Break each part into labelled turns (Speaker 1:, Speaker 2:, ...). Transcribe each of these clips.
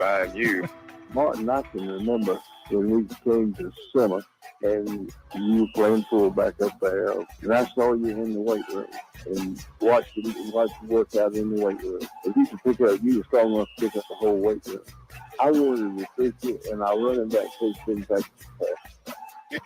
Speaker 1: by you.
Speaker 2: Martin, I can remember when we came to summer and you were playing fullback up there, and I saw you in the weight room and watched you work out in the weight room. If you could pick up, you were strong enough to pick up the whole weight room. I wanted to pitch it, and our running back coach didn't take the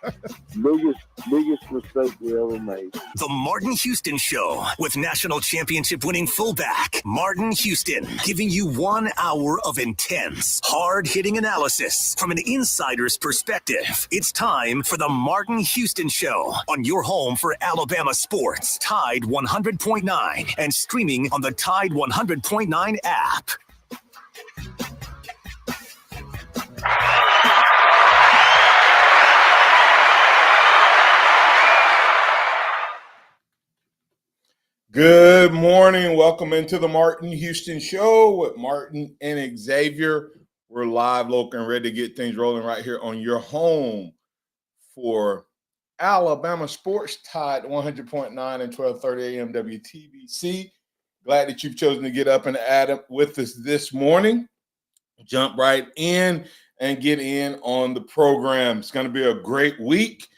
Speaker 2: biggest, biggest mistake we ever made.
Speaker 3: The Martin Houston Show with national championship winning fullback Martin Houston, giving you 1 hour of intense, hard-hitting analysis from an insider's perspective. It's time for the Martin Houston Show on your home for Alabama sports, Tide 100.9, and streaming on the Tide 100.9 app.
Speaker 4: Good morning. Welcome into the Martin Houston Show with Martin and Xavier. We're live, local, and ready to get things rolling right here on your home for Alabama sports, Tide 100.9 and 1230 a.m. WTBC. Glad that you've chosen to get up and add up with us this morning. Jump right in and get in on the program. It's going to be a great week.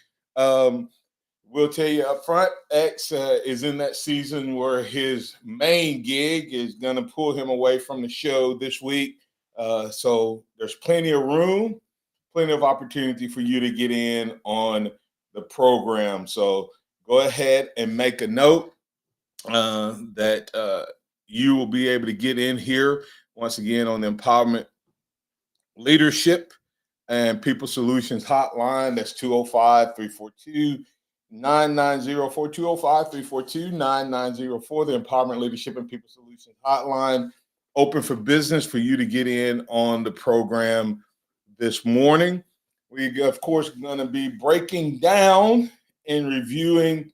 Speaker 4: We'll tell you up front, X is in that season where his main gig is going to pull him away from the show this week. So there's plenty of room, plenty of opportunity for you to get in on the program. So go ahead and make a note that you will be able to get in here once again on the Empowerment Leadership and People Solutions Hotline. That's 205-342-9904, 205-342-9904, the Empowerment Leadership and People Solutions Hotline, open for business for you to get in on the program this morning. We, of course, are going to be breaking down and reviewing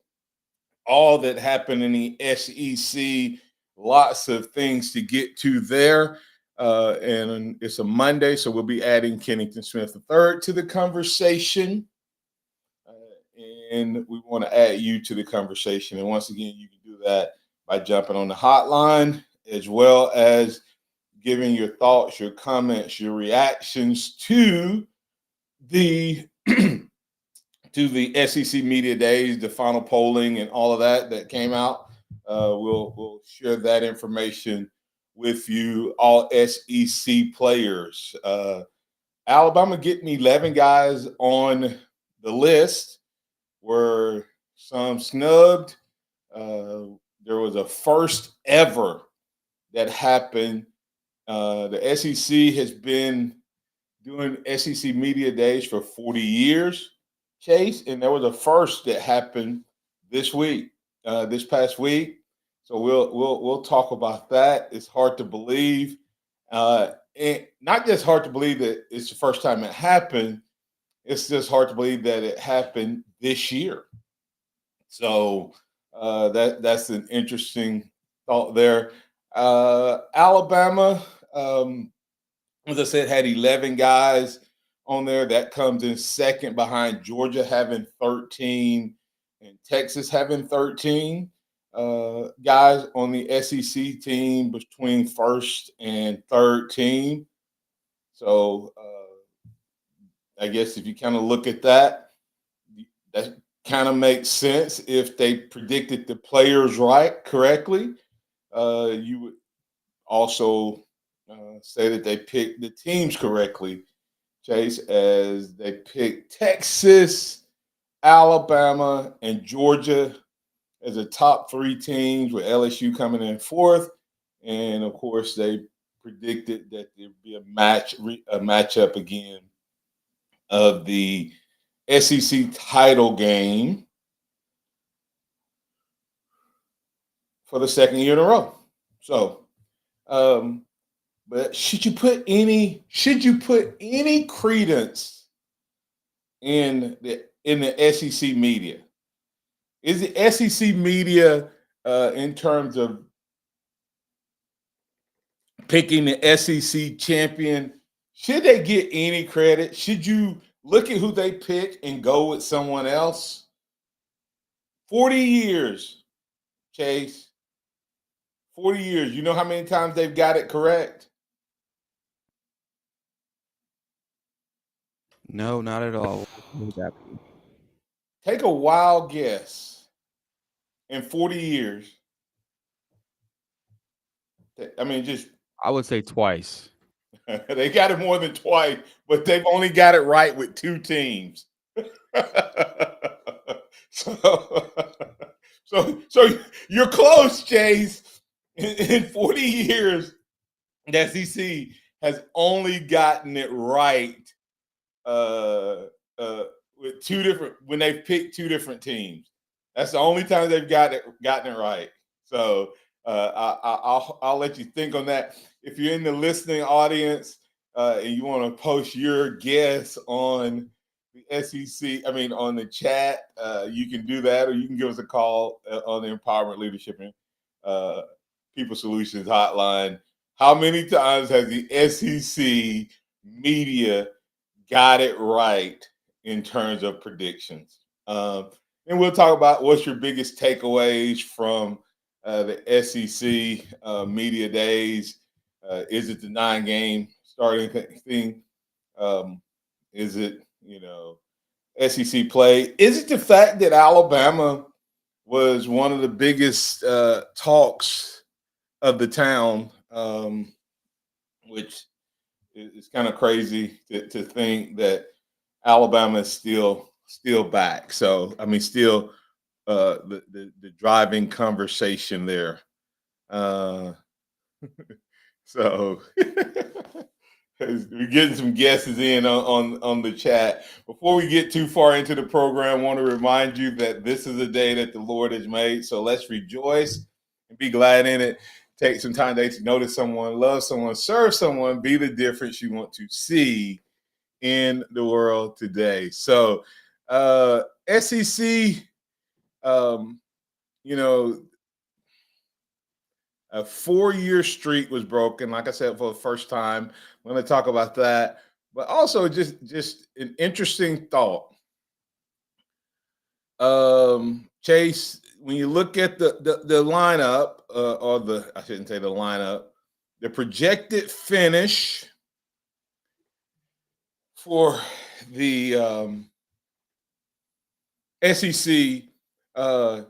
Speaker 4: all that happened in the SEC. Lots of things to get to there. And it's a Monday, so we'll be adding Kennington Smith III to the conversation. And we want to add you to the conversation. And once again, you can do that by jumping on the hotline, as well as giving your thoughts, your comments, your reactions to the to the SEC Media Days, the final polling, and all of that came out. We'll share that information with you, all SEC players. Alabama getting 11 guys on the list. Were some snubbed. There was a first ever that happened. The SEC has been doing SEC Media Days for 40 years, Chase, and there was a first that happened this week, this past week. So we'll talk about that. It's hard to believe, and not just hard to believe that it's the first time it happened. It's just hard to believe that it happened this year. So that's an interesting thought there. Alabama, as I said, had 11 guys on there. That comes in second behind Georgia having 13 and Texas having 13 guys on the SEC team between first and third team. So I guess if you kind of look at that, that kind of makes sense. If they predicted the players correctly, you would also say that they picked the teams correctly, Chase, as they picked Texas, Alabama, and Georgia as the top three teams, with LSU coming in fourth. And, of course, they predicted that there'd be a matchup again of the SEC title game for the second year in a row. So, but should you put any credence in the SEC media? Is the SEC media in terms of picking the SEC champion, should they get any credit? Should you look at who they pick and go with someone else? 40 years, Chase. 40 years. You know how many times they've got it correct?
Speaker 1: No, not at all.
Speaker 4: Take a wild guess. In 40 years, I mean, just
Speaker 1: I would say twice.
Speaker 4: they got it more than twice, but they've only got it right with 2 teams. so, so you're close, Chase. In 40 years, the SEC has only gotten it right with 2 different when they've picked 2 different teams. That's the only time they've gotten it right. So I'll let you think on that. If you're in the listening audience and you want to post your guess on the SEC, on the chat, you can do that, or you can give us a call on the Empowerment Leadership and People Solutions Hotline. How many times has the SEC media got it right in terms of predictions? And we'll talk about what's your biggest takeaways from the SEC media days. Is it the 9-game starting thing? Is it, SEC play? Is it the fact that Alabama was one of the biggest talks of the town, which is kind of crazy to think that Alabama is still back. So, still the driving conversation there. So we're getting some guesses in on the chat. Before we get too far into the program, I want to remind you that this is a day that the Lord has made. So let's rejoice and be glad in it. Take some time to notice someone, love someone, serve someone, be the difference you want to see in the world today. So SEC, a 4-year streak was broken, like I said, for the first time. I'm going to talk about that. But also just an interesting thought. Chase, when you look at the lineup, I shouldn't say the lineup, the projected finish for the SEC are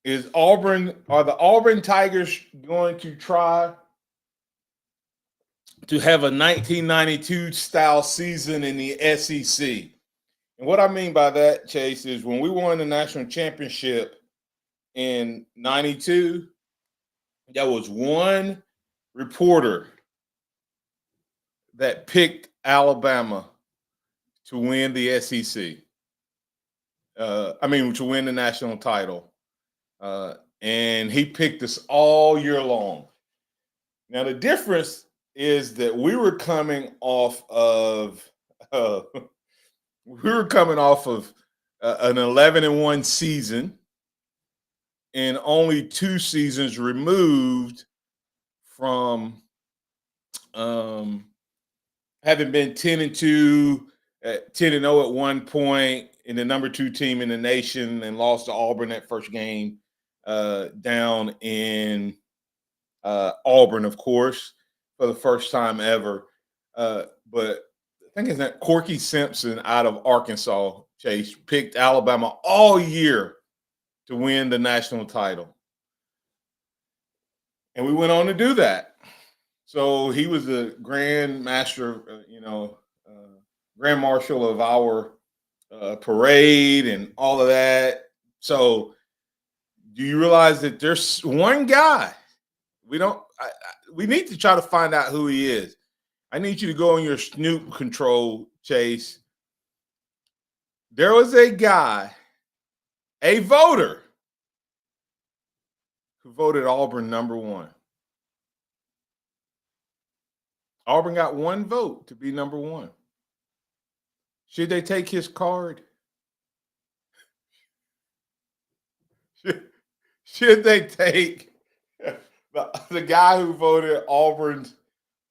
Speaker 4: the Auburn Tigers going to try to have a 1992 style season in the SEC? And what I mean by that, Chase, is when we won the national championship in 92, there was one reporter that picked Alabama to win the SEC. To win the national title. And he picked us all year long. Now, the difference is that we were coming off of an 11-1 season and only 2 seasons removed from having been 10-2, 10-0 at one point, in the number 2 team in the nation, and lost to Auburn that first game down in Auburn, of course, for the first time ever. But I think it's that Corky Simpson out of Arkansas, Chase, picked Alabama all year to win the national title. And we went on to do that. So he was the grand master, grand marshal of our parade and all of that. So do you realize that there's one guy we need to try to find out who he is. I need you to go on your Snoop control, Chase. There was a guy, a voter, who voted Auburn number 1. Auburn got 1 vote to be number 1. Should they take his card? Should they take the guy who voted Auburn's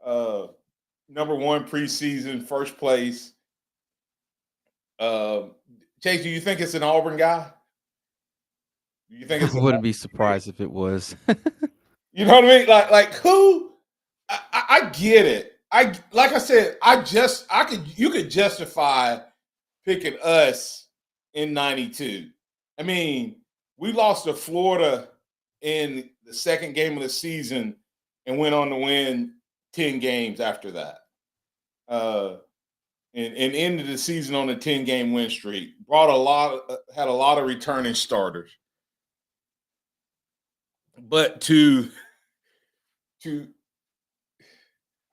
Speaker 4: number 1 preseason first place? Chase, do you think it's an Auburn guy? Do you think it's?
Speaker 1: I wouldn't be surprised if it was.
Speaker 4: You know what I mean? Like who? I get it. like I said, you could justify picking us in 92. I mean, we lost to Florida in the second game of the season and went on to win 10 games after that. And ended the season on a 10-game win streak. Had a lot of returning starters. But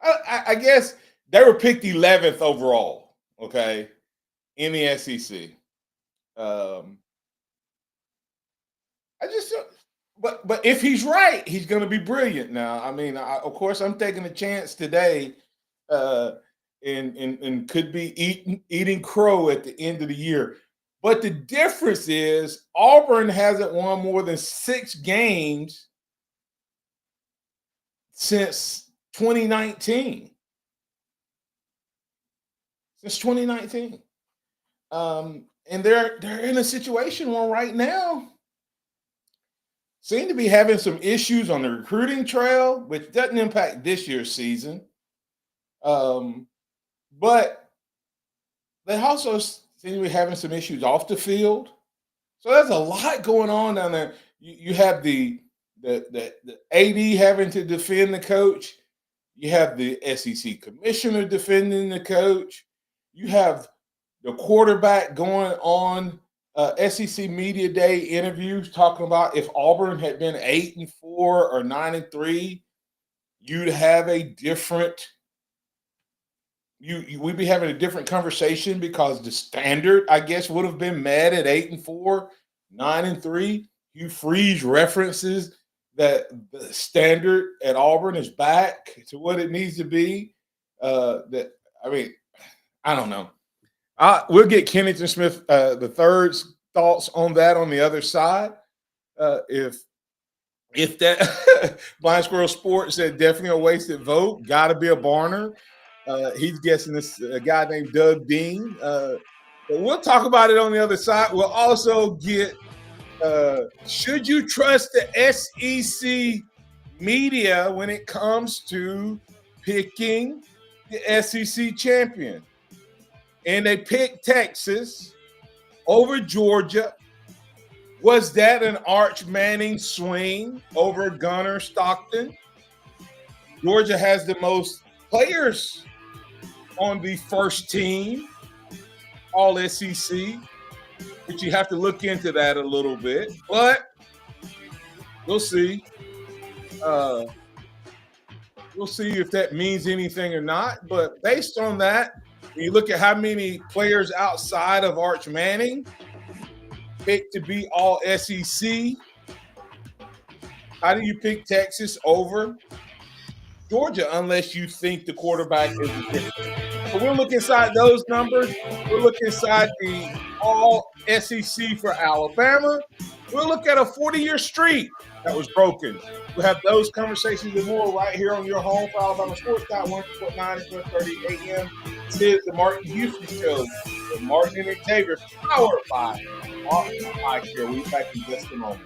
Speaker 4: I guess they were picked 11th overall, okay, in the SEC. But if he's right, he's going to be brilliant. Now, I mean, of course, I'm taking a chance today, and could be eating crow at the end of the year. But the difference is Auburn hasn't won more than 6 games since 2019. Since 2019. And they're in a situation where right now seem to be having some issues on the recruiting trail, which doesn't impact this year's season. But they also seem to be having some issues off the field. So there's a lot going on down there. You have the AD having to defend the coach. You have the SEC commissioner defending the coach. You have the quarterback going on SEC Media Day interviews talking about if Auburn had been 8-4 or 9-3, you'd have a different we'd be having a different conversation because the standard, I guess, would have been met at 8-4, 9-3. Hugh Freeze references that the standard at Auburn is back to what it needs to be. I don't know. We'll get Kennington Smith the third's thoughts on that on the other side. If that Blind Squirrel Sports said definitely a wasted vote, got to be a Barner. He's guessing this a guy named Doug Dean. But we'll talk about it on the other side. We'll also get should you trust the SEC media when it comes to picking the SEC champion? And they picked Texas over Georgia. Was that an Arch Manning swing over Gunnar Stockton? Georgia has the most players on the first team, all SEC, but you have to look into that a little bit. But we'll see. We'll see if that means anything or not. But based on that, when you look at how many players outside of Arch Manning picked to be all SEC, how do you pick Texas over Georgia unless you think the quarterback is different? So we'll look inside those numbers. We'll look inside the all SEC for Alabama. We'll look at a 40-year streak that was broken. We'll have those conversations and more right here on your home for Alabama Sports. 1.9 at 1:30 a.m. This is the Martin Houston Show with Martin and Xavier, powered by Eye Care. We'll be back in just a moment.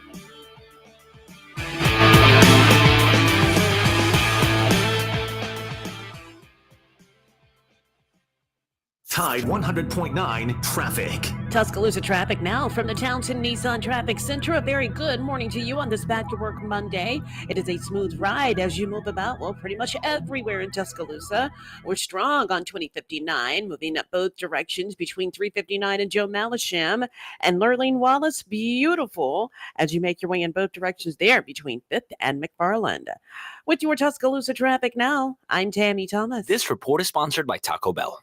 Speaker 3: Tide 100.9 traffic.
Speaker 5: Tuscaloosa traffic now from the Townsend Nissan Traffic Center. A very good morning to you on this Back to Work Monday. It is a smooth ride as you move about, well, pretty much everywhere in Tuscaloosa. We're strong on 2059, moving up both directions between 359 and Joe Malisham. And Lurleen Wallace, beautiful as you make your way in both directions there between 5th and McFarland. With your Tuscaloosa traffic now, I'm Tammy Thomas.
Speaker 6: This report is sponsored by Taco Bell.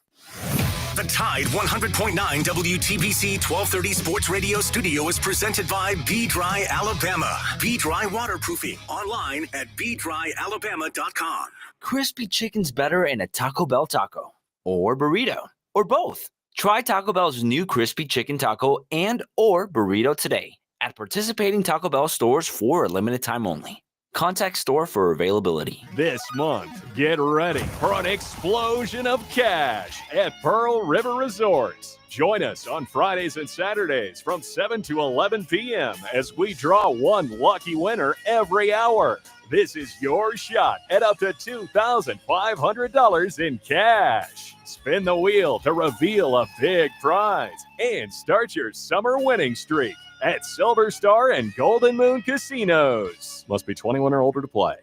Speaker 3: The Tide 100.9 WTBC 1230 Sports Radio studio is presented by Be Dry Alabama. Be Dry Waterproofing. Online at BeDryAlabama.com.
Speaker 6: Crispy chicken's better in a Taco Bell taco or burrito or both. Try Taco Bell's new crispy chicken taco and or burrito today at participating Taco Bell stores for a limited time only. Contact store for availability.
Speaker 7: This month, get ready for an explosion of cash at Pearl River Resorts. Join us on Fridays and Saturdays from 7 to 11 p.m. as we draw one lucky winner every hour. This is your shot at up to $2,500 in cash. Spin the wheel to reveal a big prize and start your summer winning streak at Silver Star and Golden Moon Casinos. Must be 21 or older to play.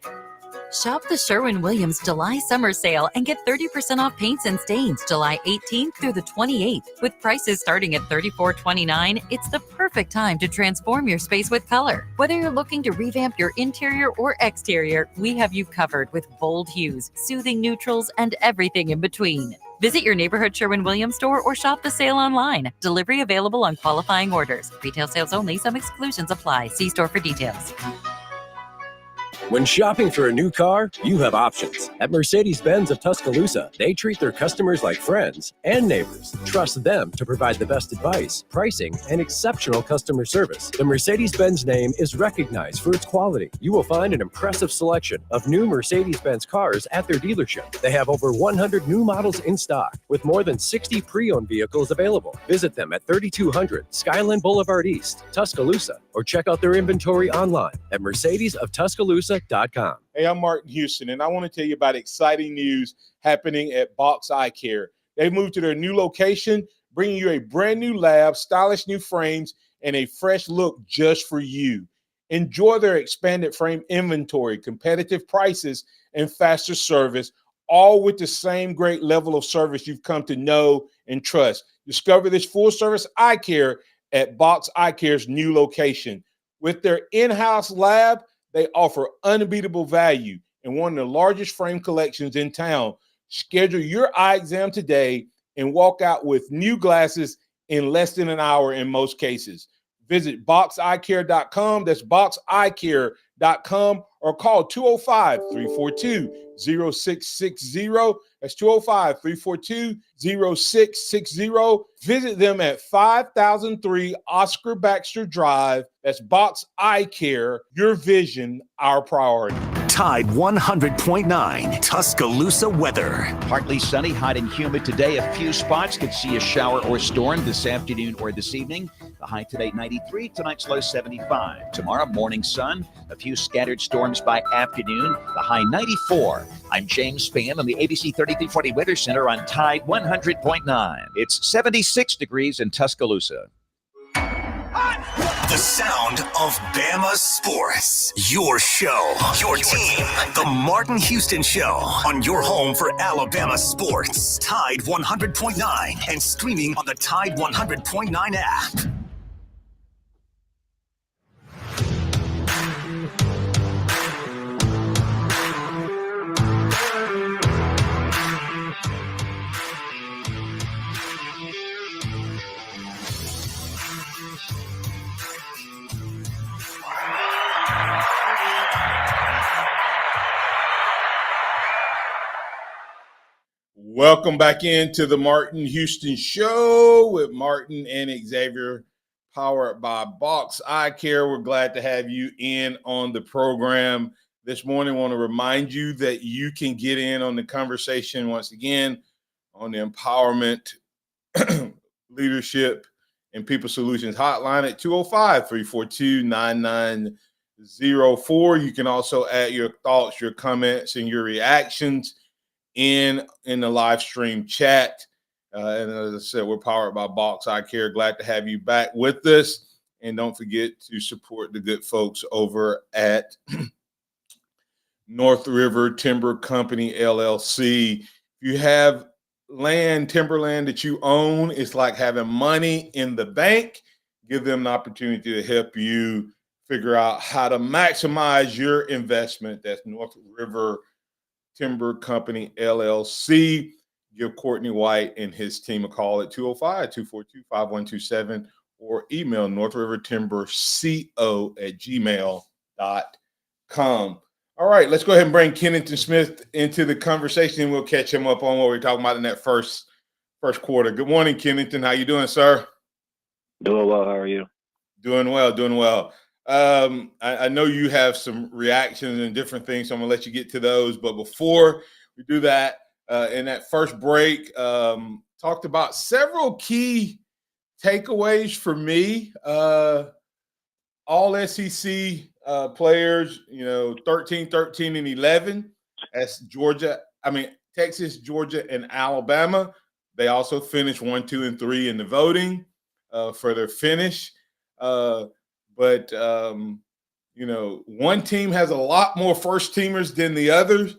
Speaker 8: Shop the Sherwin-Williams July summer sale and get 30% off paints and stains July 18th through the 28th. With prices starting at $34.29, it's the perfect time to transform your space with color. Whether you're looking to revamp your interior or exterior, we have you covered with bold hues, soothing neutrals, and everything in between. Visit your neighborhood Sherwin-Williams store or shop the sale online. Delivery available on qualifying orders. Retail sales only. Some exclusions apply. See store for details.
Speaker 9: When shopping for a new car, you have options. At Mercedes-Benz of Tuscaloosa, they treat their customers like friends and neighbors. Trust them to provide the best advice, pricing, and exceptional customer service. The Mercedes-Benz name is recognized for its quality. You will find an impressive selection of new Mercedes-Benz cars at their dealership. They have over 100 new models in stock, with more than 60 pre-owned vehicles available. Visit them at 3200 Skyland Boulevard East, Tuscaloosa, or check out their inventory online at mercedesoftuscaloosa.com.
Speaker 4: Hey, I'm Martin Houston, and I want to tell you about exciting news happening at Box Eye Care. They've moved to their new location, bringing you a brand new lab, stylish new frames, and a fresh look just for you. Enjoy their expanded frame inventory, competitive prices, and faster service, all with the same great level of service you've come to know and trust. Discover this full-service eye care at Box Eye Care's new location. With their in-house lab, they offer unbeatable value and one of the largest frame collections in town. Schedule your eye exam today and walk out with new glasses in less than an hour in most cases. Visit boxeyecare.com. That's boxeyecare.com, or call 205-342-0660. That's 205-342-0660. Visit them at 5003 Oscar Baxter Drive. That's Box Eye Care. Your vision, our priority.
Speaker 3: Tide 100.9 Tuscaloosa weather.
Speaker 10: Partly sunny, hot and humid today. A few spots could see a shower or storm this afternoon or this evening. The high today 93, tonight's low 75. Tomorrow morning sun, a few scattered storms by afternoon. The high 94. I'm James Spann on the ABC 3340 Weather Center on Tide 100.9. It's 76 degrees in Tuscaloosa.
Speaker 3: The sound of Bama sports. Your show, your team. The Martin Houston Show on your home for Alabama sports. Tide 100.9 and streaming on the Tide 100.9 app.
Speaker 4: Welcome back into the Martin Houston Show with Martin and Xavier, powered by Box Eye Care. We're glad to have you in on the program this morning. I want to remind you that you can get in on the conversation once again on the Empowerment, Leadership, and People Solutions hotline at 205-342-9904. You can also add your thoughts, your comments, and your reactions in the live stream chat. And as I said, we're powered by Box Eye Care. Glad to have you back with us. And don't forget to support the good folks over at North River Timber Company, LLC. If you have timberland that you own, it's like having money in the bank. Give them an opportunity to help you figure out how to maximize your investment. That's North River Timber Company, LLC. Give Courtney White and his team a call at 205-242-5127 or email northrivertimberco@gmail.com. All right, let's go ahead and bring Kennington Smith into the conversation, and we'll catch him up on what we're talking about in that first quarter. Good morning, Kennington. How you doing, sir?
Speaker 11: Doing well. How are you?
Speaker 4: Doing well. I know you have some reactions and different things, so I'm going to let you get to those. But before we do that, in that first break, talked about several key takeaways for me, all SEC players, 13, 13, and 11. That's Georgia. Texas, Georgia, and Alabama. They also finished 1, 2, and 3 in the voting for their finish. But one team has a lot more first teamers than the others.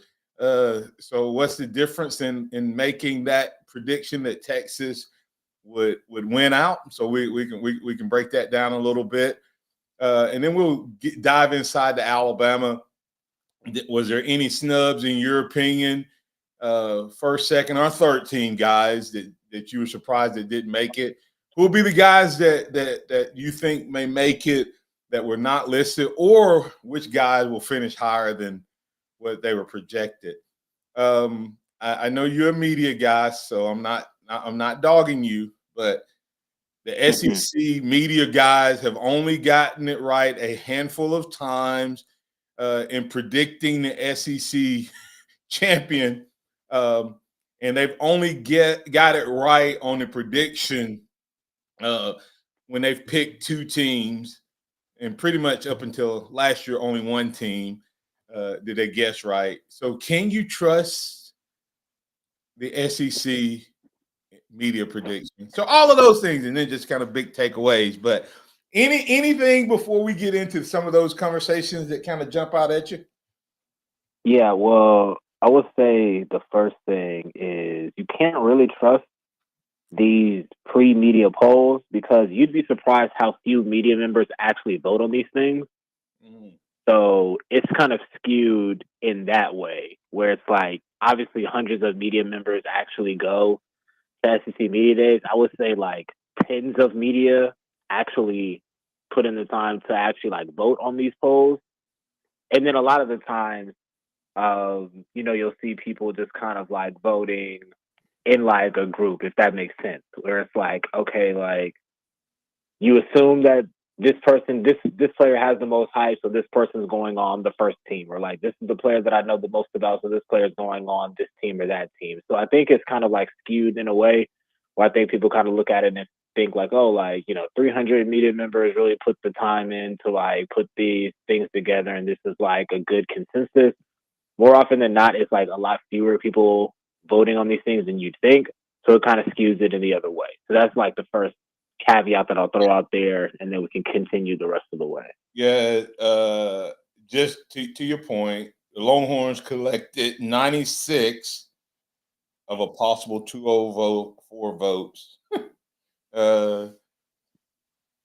Speaker 4: So what's the difference in making that prediction that Texas would win out? So we can break that down a little bit, and then we'll dive inside to Alabama. Was there any snubs in your opinion? First, second, or third team guys that you were surprised that didn't make it? Who will be the guys that you think may make it that were not listed, or which guys will finish higher than what they were projected? I know you're a media guy, so I'm not dogging you, but the SEC media guys have only gotten it right a handful of times in predicting the SEC champion, and they've only got it right on the prediction when they've picked two teams, and pretty much up until last year, only one team did they guess right. So can you trust the SEC media prediction? So all of those things, and then just kind of big takeaways. But anything before we get into some of those conversations that kind of jump out at you?
Speaker 11: Yeah, well, I would say the first thing is you can't really trust these pre-media polls because you'd be surprised how few media members actually vote on these things. So it's kind of skewed in that way, where it's like obviously hundreds of media members actually go to SEC Media Days. I would say like tens of media actually put in the time to actually like vote on these polls. And then a lot of the times, you'll see people just kind of like voting in like a group, if that makes sense, where it's like, okay, like you assume that this person, this player has the most hype, so this person's going on the first team, or like this is the player that I know the most about, so this player is going on this team or that team. So I think it's kind of like skewed in a way where I think people kind of look at it and think like, oh, like, 300 media members really put the time in to like put these things together, and this is like a good consensus. More often than not, it's like a lot fewer people voting on these things than you'd think. So it kind of skews it in the other way. So that's like the first caveat that I'll throw out there, and then we can continue the rest of the way.
Speaker 4: Yeah, just to your point, the Longhorns collected 96 of a possible 204 votes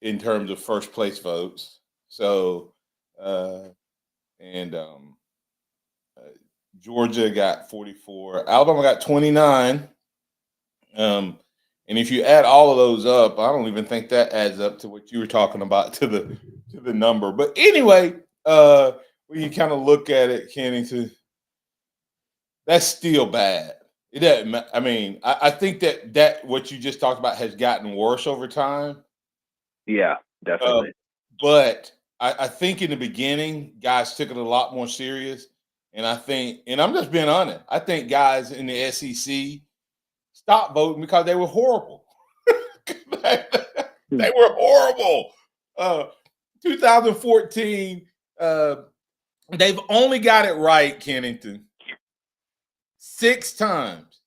Speaker 4: in terms of first place votes. So, Georgia got 44, Alabama got 29. And if you add all of those up, I don't even think that adds up to what you were talking about to the number. But anyway, when you kind of look at it, Kenny, that's still bad. It doesn't. I mean, I think that what you just talked about has gotten worse over time.
Speaker 11: Yeah, definitely.
Speaker 4: But I think in the beginning, guys took it a lot more serious. And I think, and I'm just being honest, I think guys in the SEC stopped voting because they were horrible. They were horrible. 2014, they've only got it right, Kennington, 6 times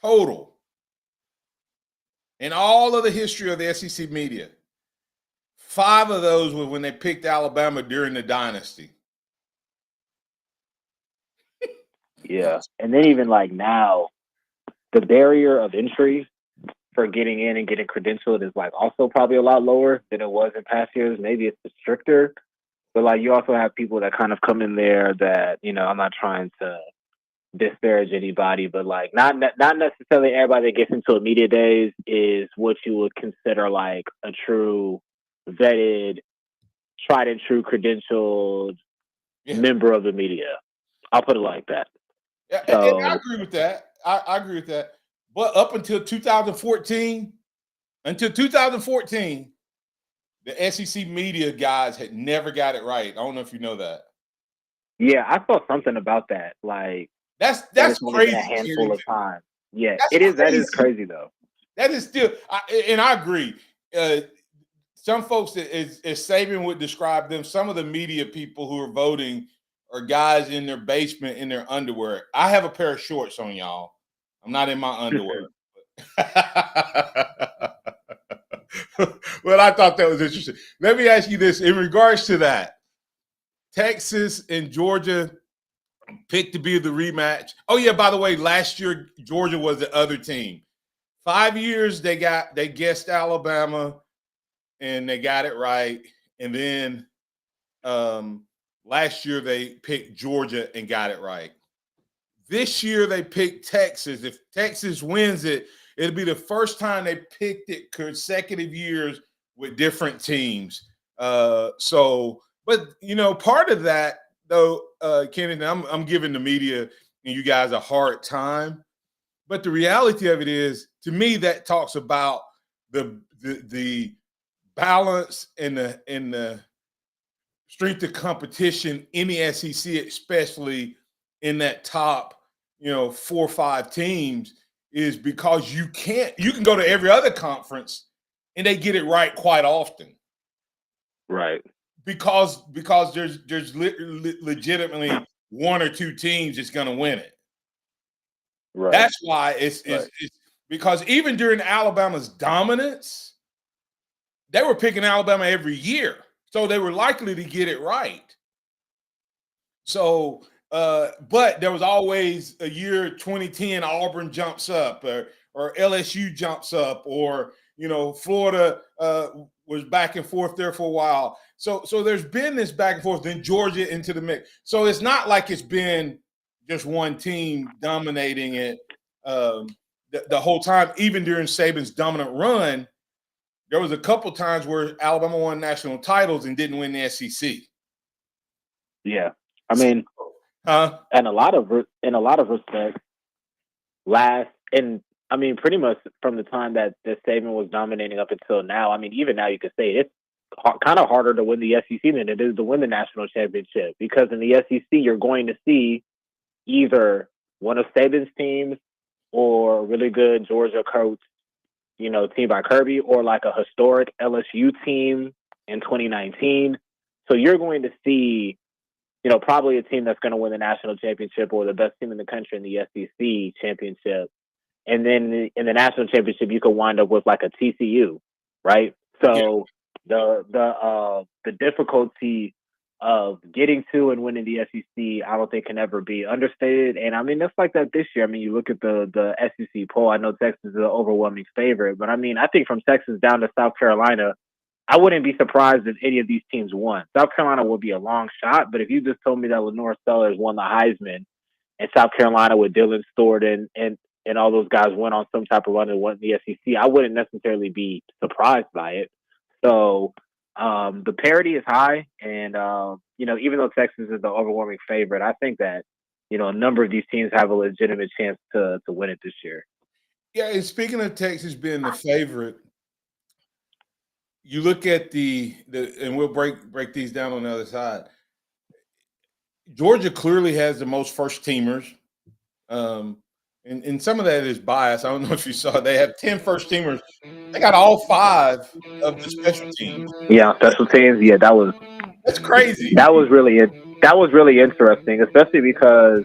Speaker 4: total in all of the history of the SEC media. 5 of those were when they picked Alabama during the dynasty.
Speaker 11: Yeah. And then even like now, the barrier of entry for getting in and getting credentialed is like also probably a lot lower than it was in past years. Maybe it's stricter, but like you also have people that kind of come in there that, I'm not trying to disparage anybody, but like not necessarily everybody that gets into a media days is what you would consider like a true vetted, tried and true credentialed member of the media. I'll put it like that.
Speaker 4: Yeah, and I agree with that. I agree with that. But up until 2014, the SEC media guys had never got it right. I don't know if you know that.
Speaker 11: Yeah, I saw something about that. Like
Speaker 4: that's
Speaker 11: only
Speaker 4: crazy.
Speaker 11: been a handful of times. Yeah,
Speaker 4: That's
Speaker 11: it is.
Speaker 4: crazy.
Speaker 11: That is crazy though.
Speaker 4: That is still, and I agree. Some folks, as Saban would describe them, some of the media people who are voting are guys in their basement in their underwear. I have a pair of shorts on, y'all. I'm not in my underwear. Well, I thought that was interesting. Let me ask you this in regards to that. Texas and Georgia picked to be the rematch. Oh, yeah, by the way, last year Georgia was the other team. 5 years they guessed Alabama and they got it right. And then last year they picked Georgia and got it right. This year they picked Texas. If Texas wins it, it'll be the first time they picked it consecutive years with different teams. But part of that though, Kennedy, I'm giving the media and you guys a hard time. But the reality of it is, to me, that talks about the balance and the strength of competition in the SEC, especially in that top, 4 or 5 teams, is because you can go to every other conference and they get it right quite often.
Speaker 11: Right.
Speaker 4: Because there's legitimately 1 or 2 teams that's going to win it.
Speaker 11: Right.
Speaker 4: That's why it's because even during Alabama's dominance, they were picking Alabama every year. So they were likely to get it right. So, but there was always a year 2010, Auburn jumps up or LSU jumps up or, Florida was back and forth there for a while. So there's been this back and forth, then Georgia into the mix. So it's not like it's been just one team dominating it the whole time. Even during Saban's dominant run, there was a couple times where Alabama won national titles and didn't win the SEC.
Speaker 11: Yeah, I mean, in a lot of respects, pretty much from the time that Saban was dominating up until now. I mean, even now you could say it's kind of harder to win the SEC than it is to win the national championship, because in the SEC you're going to see either one of Saban's teams or a really good Georgia coach, team by Kirby, or like a historic LSU team in 2019. So you're going to see, probably a team that's going to win the national championship or the best team in the country in the SEC championship. And then in the national championship, you could wind up with like a TCU, right? So the difficulty of getting to and winning the SEC, I don't think can ever be understated. And I mean, that's like that this year. I mean, you look at the SEC poll. I know Texas is an overwhelming favorite, but I mean, I think from Texas down to South Carolina, I wouldn't be surprised if any of these teams won. South Carolina would be a long shot, but if you just told me that Lenore Sellers won the Heisman and South Carolina with Dylan Stewart and all those guys went on some type of run and won the SEC, I wouldn't necessarily be surprised by it. So the parity is high, and even though Texas is the overwhelming favorite, I think that a number of these teams have a legitimate chance to win it this year.
Speaker 4: Yeah, and speaking of Texas being the favorite, you look at the and we'll break these down on the other side. Georgia clearly has the most first teamers. And some of that is bias. I don't know if you saw, they have 10 first teamers. They got all 5 of the special teams.
Speaker 11: Yeah, special teams. Yeah,
Speaker 4: that's crazy.
Speaker 11: That was really interesting, especially because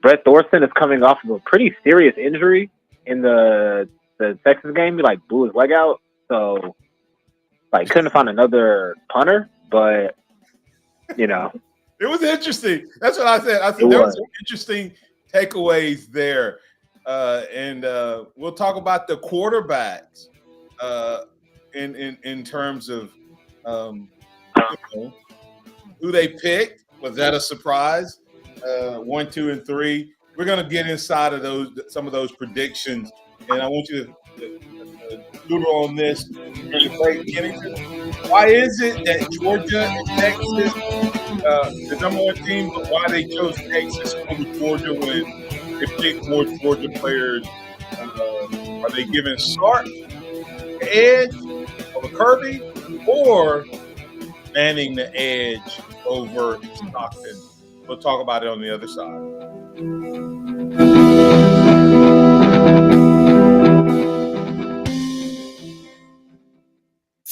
Speaker 11: Brett Thorson is coming off of a pretty serious injury in the Texas game. He blew his leg out, so couldn't find another punter. But it
Speaker 4: was interesting. That's what I said. I said there was some interesting takeaways there, and we'll talk about the quarterbacks in terms of who they picked. Was that a surprise? 1, 2, and 3. We're going to get inside of some of those predictions, and I want you to doodle on this. Why is it that Georgia and Texas, the number 1 team, but why they chose Texas over Georgia when they picked more Georgia players? Are they giving Sark the edge over Kirby, or Manning the edge over Stockton? We'll talk about it on the other side.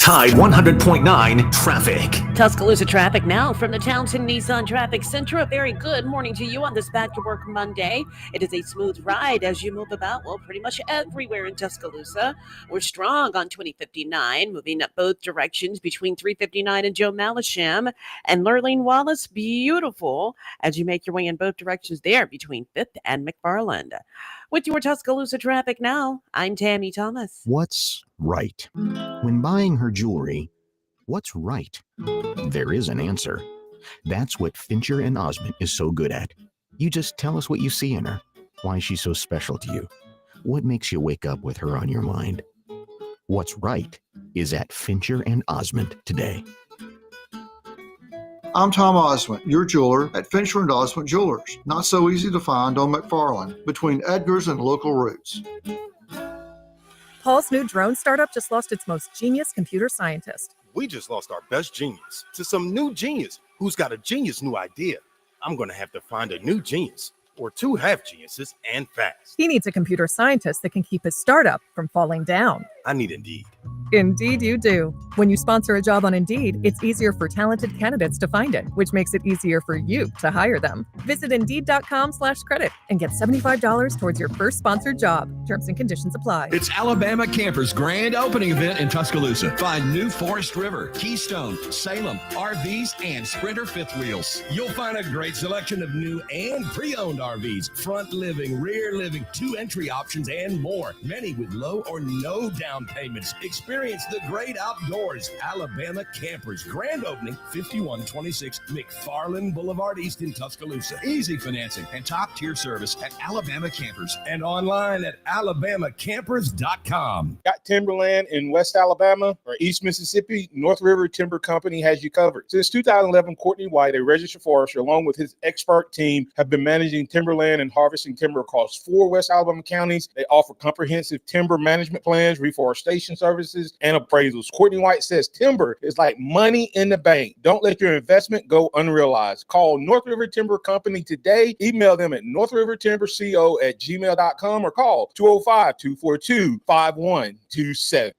Speaker 3: Tide 100.9 traffic.
Speaker 5: Tuscaloosa traffic now from the Townsend Nissan Traffic Center. A very good morning to you on this Back to Work Monday. It is a smooth ride as you move about, well, pretty much everywhere in Tuscaloosa. We're strong on 2059, moving up both directions between 359 and Joe Malisham. And Lurleen Wallace, beautiful as you make your way in both directions there between 5th and McFarland. With your Tuscaloosa traffic now, I'm Tammy Thomas.
Speaker 12: What's right? When buying her jewelry, what's right? There is an answer. That's what Fincher and Osmond is so good at. You just tell us what you see in her, why she's so special to you, what makes you wake up with her on your mind. What's right is at Fincher and Osmond today.
Speaker 13: I'm Tom Osmond, your jeweler at Fincher and Osmond Jewelers. Not so easy to find on McFarland, between Edgar's and local routes.
Speaker 14: Paul's new drone startup just lost its most genius computer scientist.
Speaker 15: We just lost our best genius to some new genius who's got a genius new idea. I'm going to have to find a new genius or two half geniuses and fast.
Speaker 14: He needs a computer scientist that can keep his startup from falling down.
Speaker 15: I need Indeed.
Speaker 14: Indeed you do. When you sponsor a job on Indeed, it's easier for talented candidates to find it, which makes it easier for you to hire them. Visit Indeed.com/credit and get $75 towards your first sponsored job. Terms and conditions apply.
Speaker 16: It's Alabama Campers grand opening event in Tuscaloosa. Find new Forest River, Keystone, Salem, RVs, and Sprinter fifth wheels. You'll find a great selection of new and pre-owned RVs, front living, rear living, 2 entry options, and more. Many with low or no down payments. Experience the great outdoors. Alabama Campers grand opening, 5126 McFarland Boulevard East in Tuscaloosa. Easy financing and top tier service at Alabama Campers and online at alabamacampers.com.
Speaker 4: Got timberland in West Alabama or East Mississippi? North River Timber Company has you covered. Since 2011, Courtney White, a registered forester, along with his expert team, have been managing timberland and harvesting timber across 4 West Alabama counties. They offer comprehensive timber management plans, reforestation services, and appraisals. Courtney White says timber is like money in the bank. Don't let your investment go unrealized. Call North River Timber Company today. Email them at northrivertimberco@gmail.com or call 205-242-5127.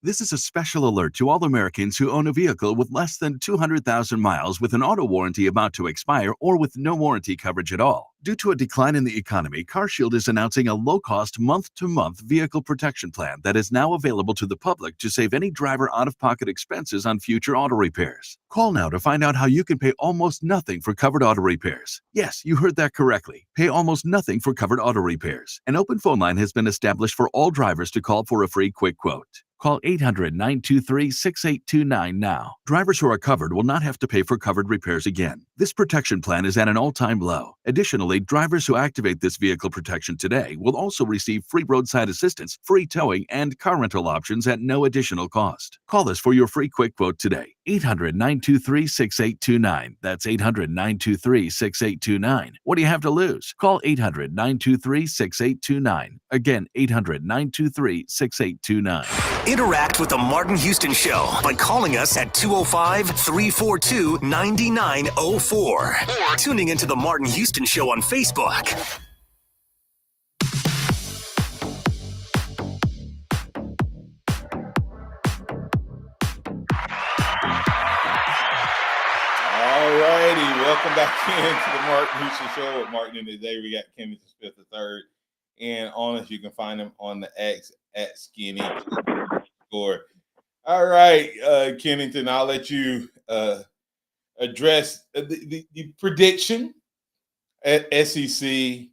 Speaker 17: This is a special alert to all Americans who own a vehicle with less than 200,000 miles with an auto warranty about to expire or with no warranty coverage at all. Due to a decline in the economy, CarShield is announcing a low-cost month-to-month vehicle protection plan that is now available to the public to save any driver out-of-pocket expenses on future auto repairs. Call now to find out how you can pay almost nothing for covered auto repairs. Yes, you heard that correctly. Pay almost nothing for covered auto repairs. An open phone line has been established for all drivers to call for a free quick quote. Call 800-923-6829 now. Drivers who are covered will not have to pay for covered repairs again. This protection plan is at an all-time low. Additionally, drivers who activate this vehicle protection today will also receive free roadside assistance, free towing, and car rental options at no additional cost. Call us for your free quick quote today. 800-923-6829. That's 800-923-6829. What do you have to lose? Call 800-923-6829. Again, 800-923-6829.
Speaker 3: Interact with the Martin Houston Show by calling us at 205-342-9904 or tuning into the Martin Houston Show on Facebook.
Speaker 4: All righty, welcome back into the Martin Houston Show with Martin and today we got Kenneth Smith III. And on us, you can find him on the X at Skinny Score. All right, Kennington, I'll let you address the prediction at SEC,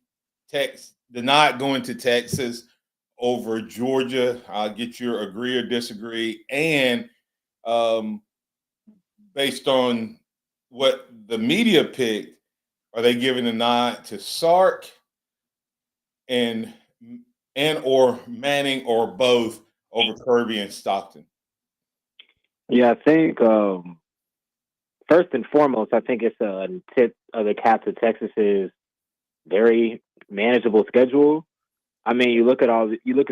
Speaker 4: Texas, the not going to Texas over Georgia. I'll get your agree or disagree. And based on what the media picked, are they giving a nod to Sark and or Manning or both over Kirby and Stockton?
Speaker 11: Yeah, I think first and foremost, I think it's a tip of the cap to Texas's very manageable schedule. I mean, you look at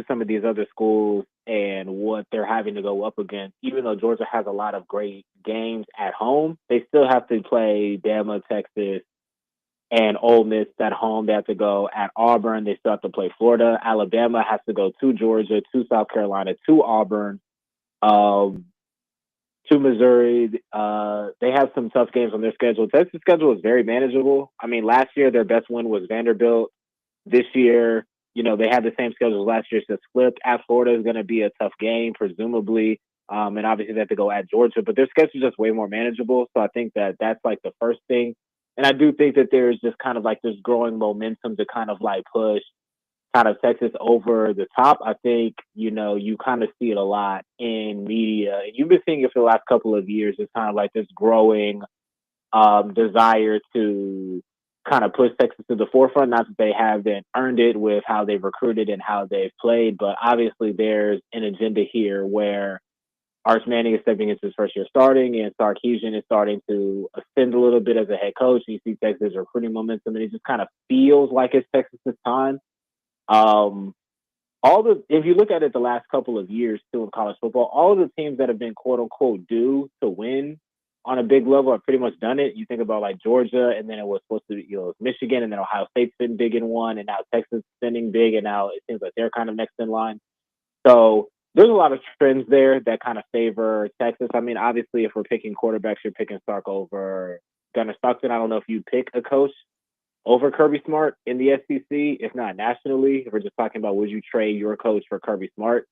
Speaker 11: some of these other schools and what they're having to go up against. Even though Georgia has a lot of great games at home, they still have to play Bama, Texas, and Ole Miss at home. They have to go at Auburn. They still have to play Florida. Alabama has to go to Georgia, to South Carolina, to Auburn. to Missouri. They have some tough games on their schedule. Texas' schedule is very manageable. I mean, last year their best win was Vanderbilt. This year, they had the same schedule as last year, so it's flipped. At Florida is going to be a tough game, presumably. And obviously they have to go at Georgia, but their schedule is just way more manageable. So I think that that's like the first thing. And I do think that there's just kind of like this growing momentum to kind of like push kind of Texas over the top. I think, you kind of see it a lot in media. And you've been seeing it for the last couple of years. It's kind of like this growing desire to kind of push Texas to the forefront. Not that they haven't earned it with how they've recruited and how they've played, but obviously there's an agenda here where Arch Manning is stepping into his first year starting, and Sarkisian is starting to ascend a little bit as a head coach. You see Texas recruiting momentum, and it just kind of feels like it's Texas's time. If you look at it the last couple of years too in college football, all of the teams that have been quote unquote due to win on a big level have pretty much done it. You think about like Georgia, and then it was supposed to be Michigan, and then Ohio State's been big in one, and now Texas spending big, and now it seems like they're kind of next in line. So there's a lot of trends there that kind of favor Texas. I mean, obviously, if we're picking quarterbacks, you're picking Stark over Gunnar Stockton. I don't know if you pick a coach over Kirby Smart in the SEC, if not nationally. If we're just talking about would you trade your coach for Kirby Smart?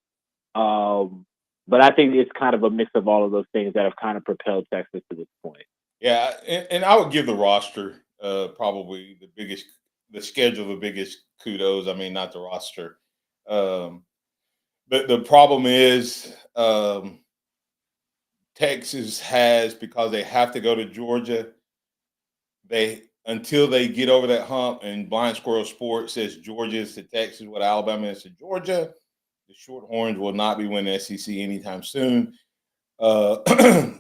Speaker 11: But I think it's kind of a mix of all of those things that have kind of propelled Texas to this point.
Speaker 4: Yeah, and I would give the roster probably the schedule the biggest kudos. I mean, not the roster. But the problem is Texas has, because they have to go to Georgia, until they get over that hump, and Blind Squirrel Sports says Georgia is to Texas what Alabama is to Georgia, the Shorthorns will not be winning the SEC anytime soon. I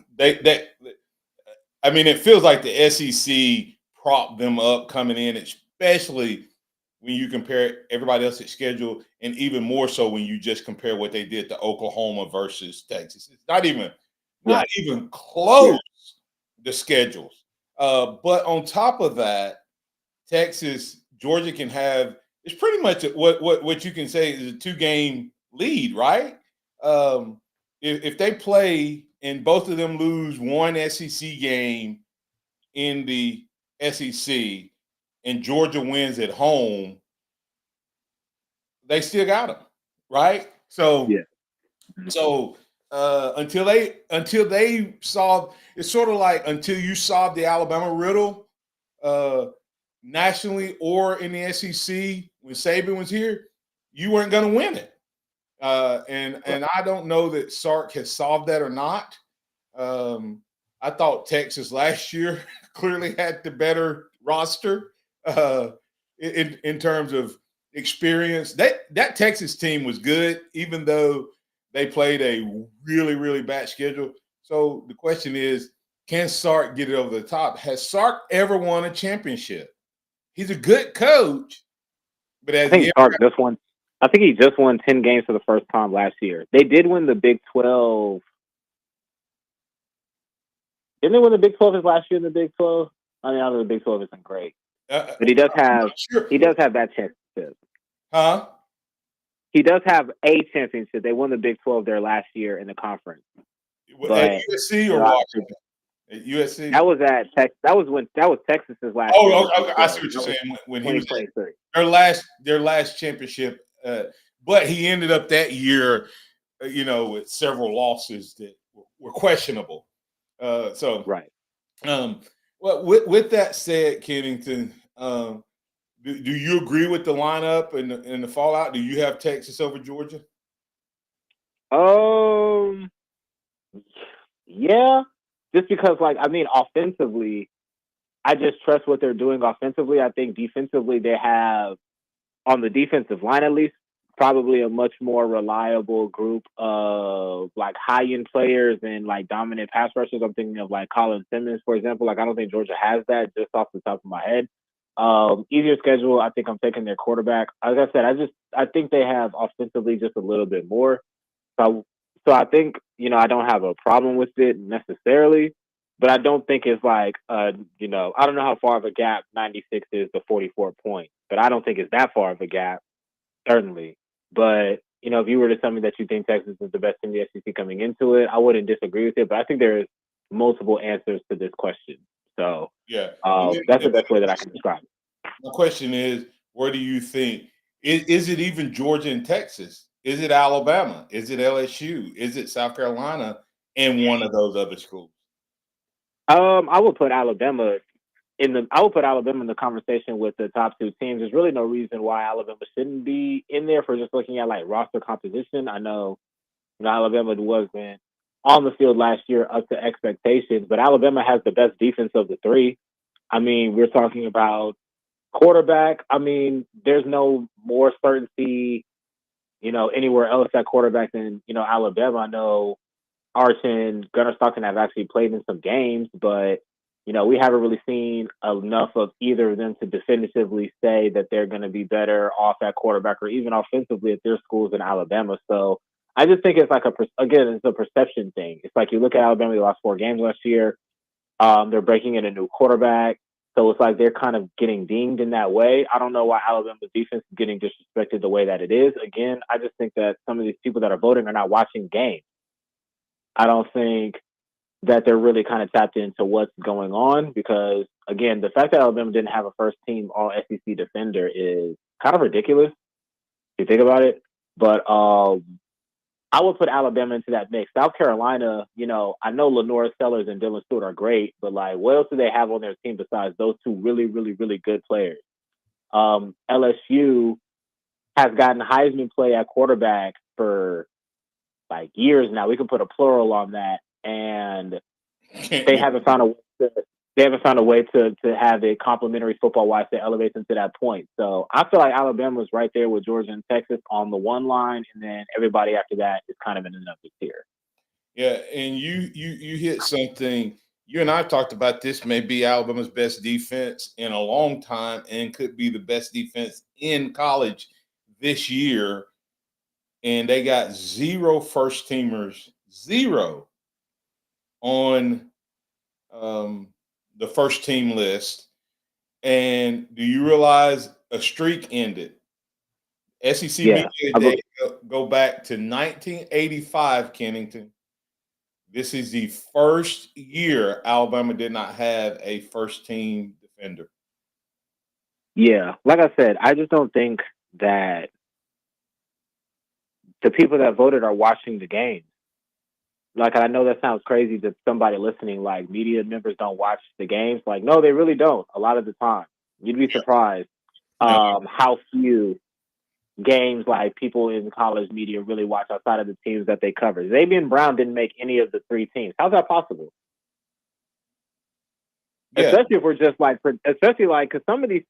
Speaker 4: mean, it feels like the SEC propped them up coming in, especially when you compare everybody else's schedule, and even more so when you just compare what they did to Oklahoma versus Texas. It's not even close, the schedules. But on top of that, Georgia can have, it's pretty much what you can say is a 2-game lead, right? If they play and both of them lose one SEC game in the SEC and Georgia wins at home, they still got them, right? So, until they solve, it's sort of like until you solve the Alabama riddle nationally or in the SEC when Saban was here, you weren't going to win it. And I don't know that Sark has solved that or not. I thought Texas last year clearly had the better roster in terms of experience. That Texas team was good, even though they played a really, really bad schedule. So the question is, can Sark get it over the top? Has Sark ever won a championship? He's a good coach, but
Speaker 11: I think he just won 10 games for the first time last year. They did win the Big 12. Didn't they win the Big 12 his last year in the Big 12? I mean, I know the Big 12 isn't great, but he does have that championship.
Speaker 4: Huh?
Speaker 11: He does have a championship. They won the Big 12 their last year in the conference.
Speaker 4: At USC or Washington? At USC.
Speaker 11: That was Texas's last.
Speaker 4: Oh, okay. I see what you're saying. When he was their last championship, but he ended up that year, with several losses that were questionable.
Speaker 11: Right.
Speaker 4: Well, with that said, Kennington, do you agree with the lineup and the fallout? Do you have Texas over Georgia?
Speaker 11: Yeah. Just because, offensively, I just trust what they're doing offensively. I think defensively, they have, on the defensive line at least, probably a much more reliable group of high-end players and dominant pass rushers. I'm thinking of Colin Simmons, for example. I don't think Georgia has that just off the top of my head. Easier schedule. I think I'm taking their quarterback. Like I said, I think they have offensively just a little bit more. So I think, I don't have a problem with it necessarily, but I don't think it's I don't know how far of a gap 96 is to 44 points, but I don't think it's that far of a gap, certainly. But if you were to tell me that you think Texas is the best in the SEC coming into it, I wouldn't disagree with it. But I think there's multiple answers to this question. So
Speaker 4: Yeah,
Speaker 11: that's the best way that I can describe it.
Speaker 4: My question is, where do you think is it even Georgia and Texas? Is it Alabama? Is it LSU? Is it South Carolina and one of those other schools?
Speaker 11: I would put Alabama in the conversation with the top two teams. There's really no reason why Alabama shouldn't be in there for just looking at like roster composition. I know, Alabama wasn't on the field last year up to expectations, but Alabama has the best defense of the three. I mean, we're talking about quarterback. I mean, there's no more certainty, anywhere else at quarterback than, Alabama. I know Arch and Gunnar Stockton have actually played in some games, but, we haven't really seen enough of either of them to definitively say that they're going to be better off at quarterback or even offensively at their schools than Alabama. So I just think it's like it's a perception thing. It's like you look at Alabama, they lost 4 games last year. They're breaking in a new quarterback. So it's like they're kind of getting dinged in that way. I don't know why Alabama's defense is getting disrespected the way that it is. Again, I just think that some of these people that are voting are not watching games. I don't think that they're really kind of tapped into what's going on because, again, the fact that Alabama didn't have a first-team all-SEC defender is kind of ridiculous if you think about it. But I would put Alabama into that mix. South Carolina, I know Lenora Sellers and Dylan Stewart are great, but like, what else do they have on their team besides those two really, really, really good players? LSU has gotten Heisman play at quarterback for like years now. We can put a plural on that, and they haven't found a way to have it complementary football wise to elevate them to that point. So I feel like Alabama was right there with Georgia and Texas on the one line, and then everybody after that is kind of in another tier.
Speaker 4: Yeah, and you hit something. You and I talked about this may be Alabama's best defense in a long time and could be the best defense in college this year. And they got 0 first-teamers, 0 on the first-team list. And do you realize a streak ended? SEC media day go back to 1985, Kennington. This is the first year Alabama did not have a first-team defender.
Speaker 11: Yeah, like I said, I just don't think that the people that voted are watching the game. Like, I know that sounds crazy to somebody listening, like media members don't watch the games. Like, no, they really don't a lot of the time. You'd be surprised how few games like people in college media really watch outside of the teams that they cover. Xavier Brown didn't make any of the 3 teams. How's that possible? Yeah. Especially if we're just because some of these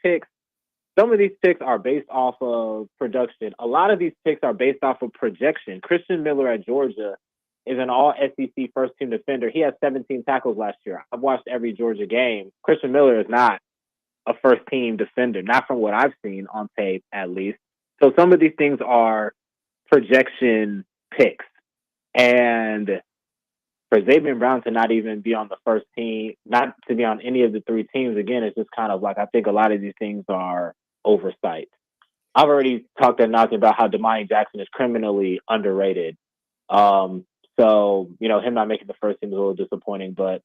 Speaker 11: picks are based off of production. A lot of these picks are based off of projection. Christian Miller at Georgia is an all-SEC first-team defender. He had 17 tackles last year. I've watched every Georgia game. Christian Miller is not a first-team defender, not from what I've seen on tape, at least. So some of these things are projection picks. And for Xavier Brown to not even be on the first team, not to be on any of the 3 teams, again, it's just kind of like I think a lot of these things are oversight. I've already talked ad nauseam about how Damani Jackson is criminally underrated. So, him not making the first team is a little disappointing. But,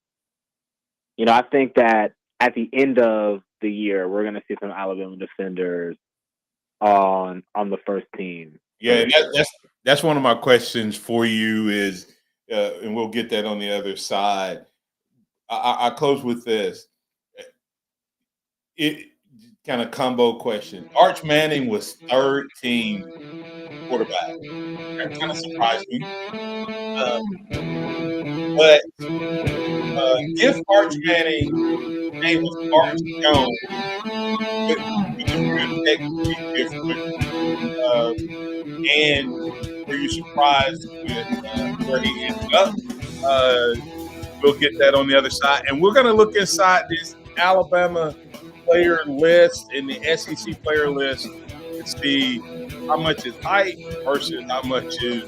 Speaker 11: I think that at the end of the year, we're going to see some Alabama defenders on the first team.
Speaker 4: Yeah, and that's one of my questions for you is, and we'll get that on the other side. I close with this. It kind of combo question. Arch Manning was 3rd team quarterback. That kind of surprised me. But if Arch Manning name was Arch Jones, which is going to technically different, and were you surprised with where he ended up? We'll get that on the other side. And we're going to look inside this Alabama player list and the SEC player list to see how much is height versus how much is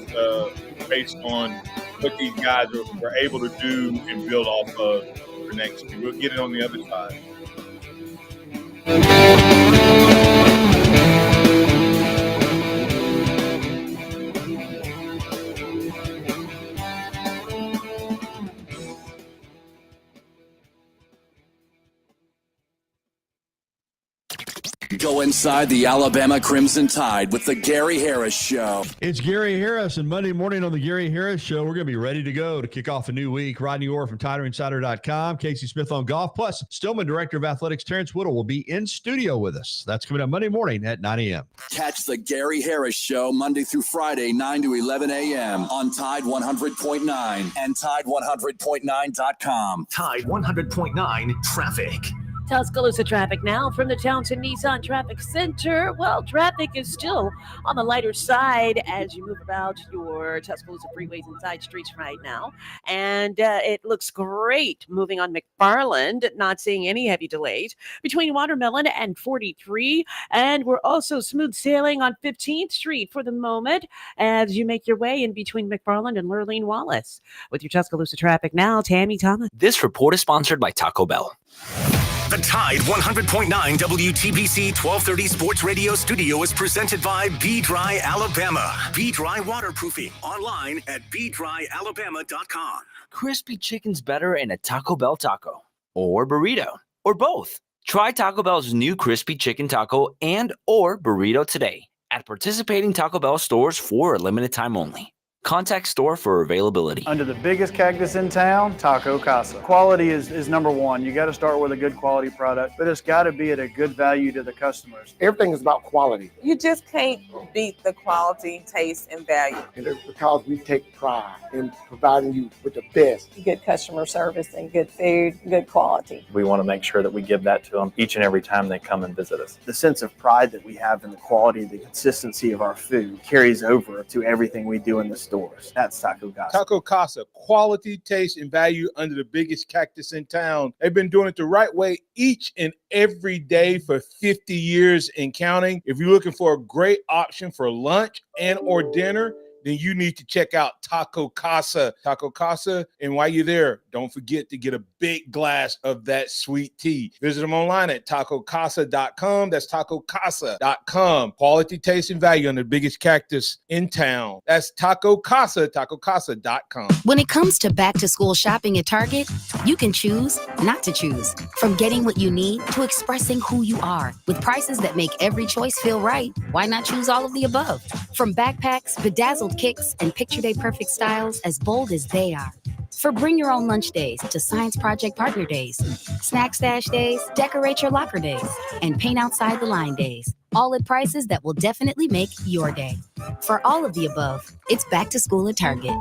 Speaker 4: based on what these guys were able to do and build off of for next year. We'll get it on the other side.
Speaker 18: Go inside the Alabama Crimson Tide with the Gary Harris Show.
Speaker 19: It's Gary Harris, and Monday morning on the Gary Harris Show, we're going to be ready to go to kick off a new week. Rodney Orr from TiderInsider.com, Casey Smith on golf, plus Stillman Director of Athletics Terrence Whittle will be in studio with us. That's coming up Monday morning at 9 a.m.
Speaker 18: Catch the Gary Harris Show Monday through Friday, 9 to 11 a.m. on Tide 100.9 and Tide100.9.com.
Speaker 3: Tide 100.9 traffic.
Speaker 5: Tuscaloosa traffic now from the Townsend Nissan Traffic Center. Well, traffic is still on the lighter side as you move about your Tuscaloosa freeways and side streets right now. And it looks great moving on McFarland, not seeing any heavy delays between Watermelon and 43. And we're also smooth sailing on 15th Street for the moment as you make your way in between McFarland and Lurleen Wallace. With your Tuscaloosa traffic now, Tammy Thomas.
Speaker 6: This report is sponsored by Taco Bell.
Speaker 3: The Tide 100.9 WTBC 1230 Sports Radio studio is presented by Be Dry Alabama. Be Dry Waterproofing. Online at BeDryAlabama.com.
Speaker 6: Crispy chicken's better in a Taco Bell taco or burrito or both. Try Taco Bell's new crispy chicken taco and or burrito today at participating Taco Bell stores for a limited time only. Contact store for availability.
Speaker 20: Under the biggest cactus in town, Taco Casa. Quality is number one. You got to start with a good quality product, but it's got to be at a good value to the customers.
Speaker 21: Everything is about quality.
Speaker 22: You just can't beat the quality, taste, and value.
Speaker 21: And it's because we take pride in providing you with the best.
Speaker 22: Good customer service and good food, good quality.
Speaker 20: We want to make sure that we give that to them each and every time they come and visit us. The sense of pride that we have in the quality, the consistency of our food carries over to everything we do in the store. That's Taco Casa.
Speaker 4: Taco Casa, quality, taste, and value under the biggest cactus in town. They've been doing it the right way each and every day for 50 years and counting. If you're looking for a great option for lunch and or dinner, then you need to check out Taco Casa. Taco Casa, and while you're there, don't forget to get a big glass of that sweet tea. Visit them online at tacocasa.com. That's tacocasa.com. Quality, taste, and value on the biggest cactus in town. That's Taco Casa, tacocasa.com.
Speaker 23: When it comes to back-to-school shopping at Target, you can choose not to choose. From getting what you need to expressing who you are. With prices that make every choice feel right, why not choose all of the above? From backpacks, bedazzled kicks, and picture day perfect styles as bold as they are. For bring your own lunch days to science project partner days, snack stash days, decorate your locker days, and paint outside the line days. All at prices that will definitely make your day. For all of the above, it's back to school at Target.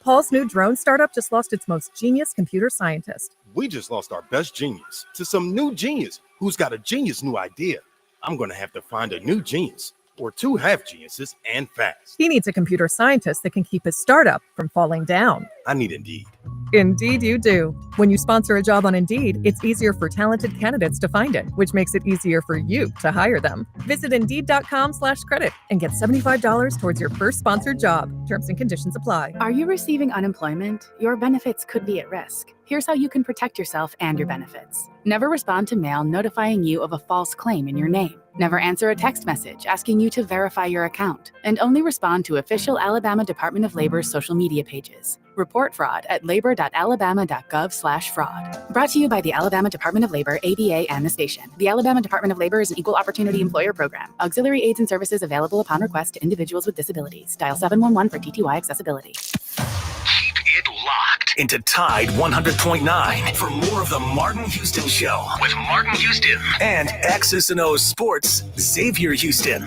Speaker 14: Paul's new drone startup just lost its most genius computer scientist.
Speaker 15: We just lost our best genius to some new genius who's got a genius new idea. I'm going to have to find a new genius. Or two half geniuses and fast.
Speaker 14: He needs a computer scientist that can keep his startup from falling down.
Speaker 15: I need Indeed.
Speaker 14: Indeed you do. When you sponsor a job on Indeed, it's easier for talented candidates to find it, which makes it easier for you to hire them. Visit Indeed.com/credit and get $75 towards your first sponsored job. Terms and conditions apply.
Speaker 24: Are you receiving unemployment? Your benefits could be at risk. Here's how you can protect yourself and your benefits. Never respond to mail notifying you of a false claim in your name. Never answer a text message asking you to verify your account. And only respond to official Alabama Department of Labor's social media pages. Report fraud at labor.alabama.gov/fraud. Brought to you by the Alabama Department of Labor, ABA, and the station. The Alabama Department of Labor is an equal opportunity employer program. Auxiliary aids and services available upon request to individuals with disabilities. Dial 711 for TTY accessibility.
Speaker 3: Keep it locked into Tide 100.9 for more of the Martin Houston Show with Martin Houston and X's and O's Sports, Xavier Houston.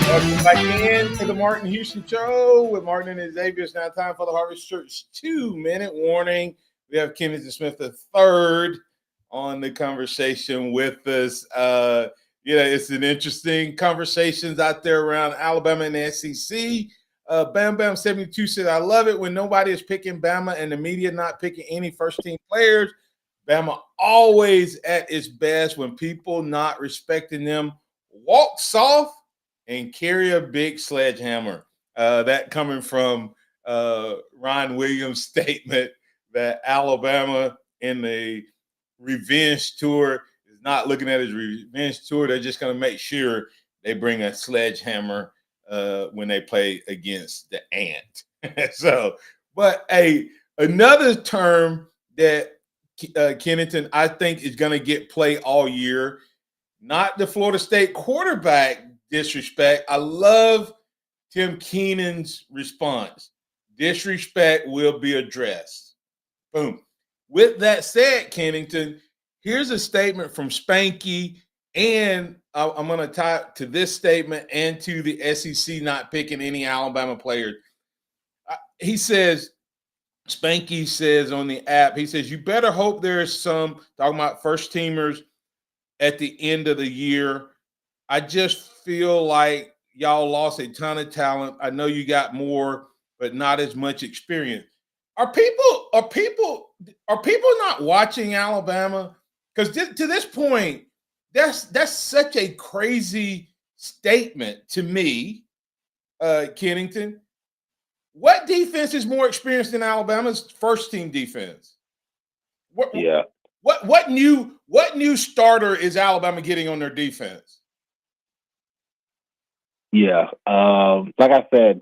Speaker 4: Welcome back in to the Martin Houston Show with Martin and Xavier. It's now time for the Harvest Church 2-minute warning. We have Kenneth Smith III on the conversation with us. It's an interesting conversations out there around Alabama and the SEC. Bam Bam 72 said, I love it when nobody is picking Bama and the media not picking any first-team players. Bama always at its best when people not respecting them walk soft and carry a big sledgehammer. That coming from Ron Williams' statement that Alabama in the revenge tour is not looking at his revenge tour. They're just going to make sure they bring a sledgehammer when they play against the Ant. But hey, Another term that Kennington, I think, is going to get play all year. Not the Florida State quarterback disrespect. I love Tim Keenan's response. Disrespect will be addressed. Boom. With that said, Kennington, here's a statement from Spanky, and I'm going to tie it to this statement and to the SEC not picking any Alabama players. He says, Spanky says on the app, he says, you better hope there's some, talking about first teamers at the end of the year. I just feel like y'all lost a ton of talent. I know you got more, but not as much experience. Are people not watching Alabama? Because to this point, that's such a crazy statement to me, Kennington. What defense is more experienced than Alabama's first team defense? What new starter is Alabama getting on their defense?
Speaker 11: Yeah. Like I said,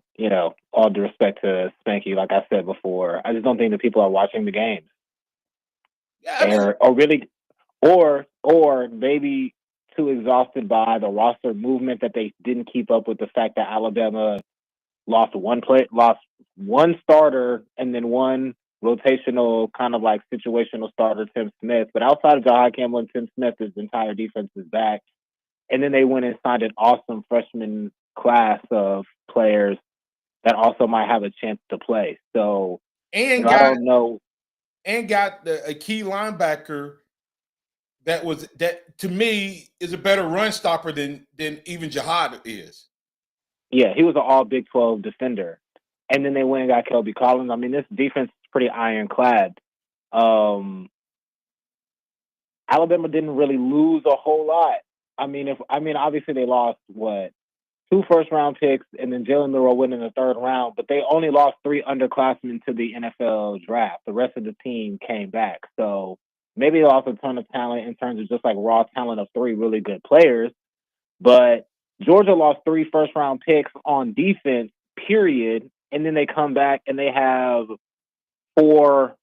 Speaker 11: all due respect to Spanky, like I said before, I just don't think that people are watching the games. Yeah, or maybe too exhausted by the roster movement that they didn't keep up with the fact that Alabama lost one starter and then one rotational kind of like situational starter, Tim Smith. But outside of Jahai Campbell and Tim Smith, his entire defense is back. And then they went and signed an awesome freshman class of players that also might have a chance to play. So, I don't know.
Speaker 4: And got a key linebacker that to me is a better run stopper than even Jihad is.
Speaker 11: Yeah, he was an all Big 12 defender. And then they went and got Kelby Collins. I mean, this defense is pretty ironclad. Alabama didn't really lose a whole lot. Obviously they lost 2 first-round picks, and then Jalen Milroe went in the 3rd round, but they only lost 3 underclassmen to the NFL draft. The rest of the team came back. So maybe they lost a ton of talent in terms of just like raw talent of 3 really good players. But Georgia lost 3 first-round picks on defense, period, and then they come back and they have 4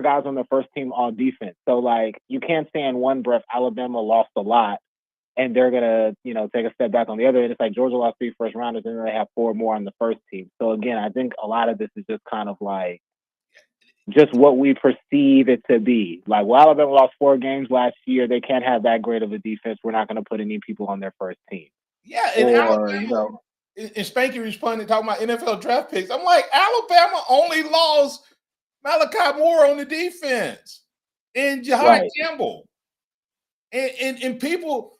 Speaker 11: guys on their first team on defense. So, like, you can't say in one breath Alabama lost a lot and they're going to, take a step back on the other end. It's like Georgia lost 3 first rounders and then they have 4 more on the first team. So, again, I think a lot of this is just kind of like just what we perceive it to be. Like, well, Alabama lost 4 games last year. They can't have that great of a defense. We're not going to put any people on their first team.
Speaker 4: Yeah, and Alabama, and Spanky responded talking about NFL draft picks. I'm like, Alabama only lost Malachi Moore on the defense and Jahai Campbell. And people,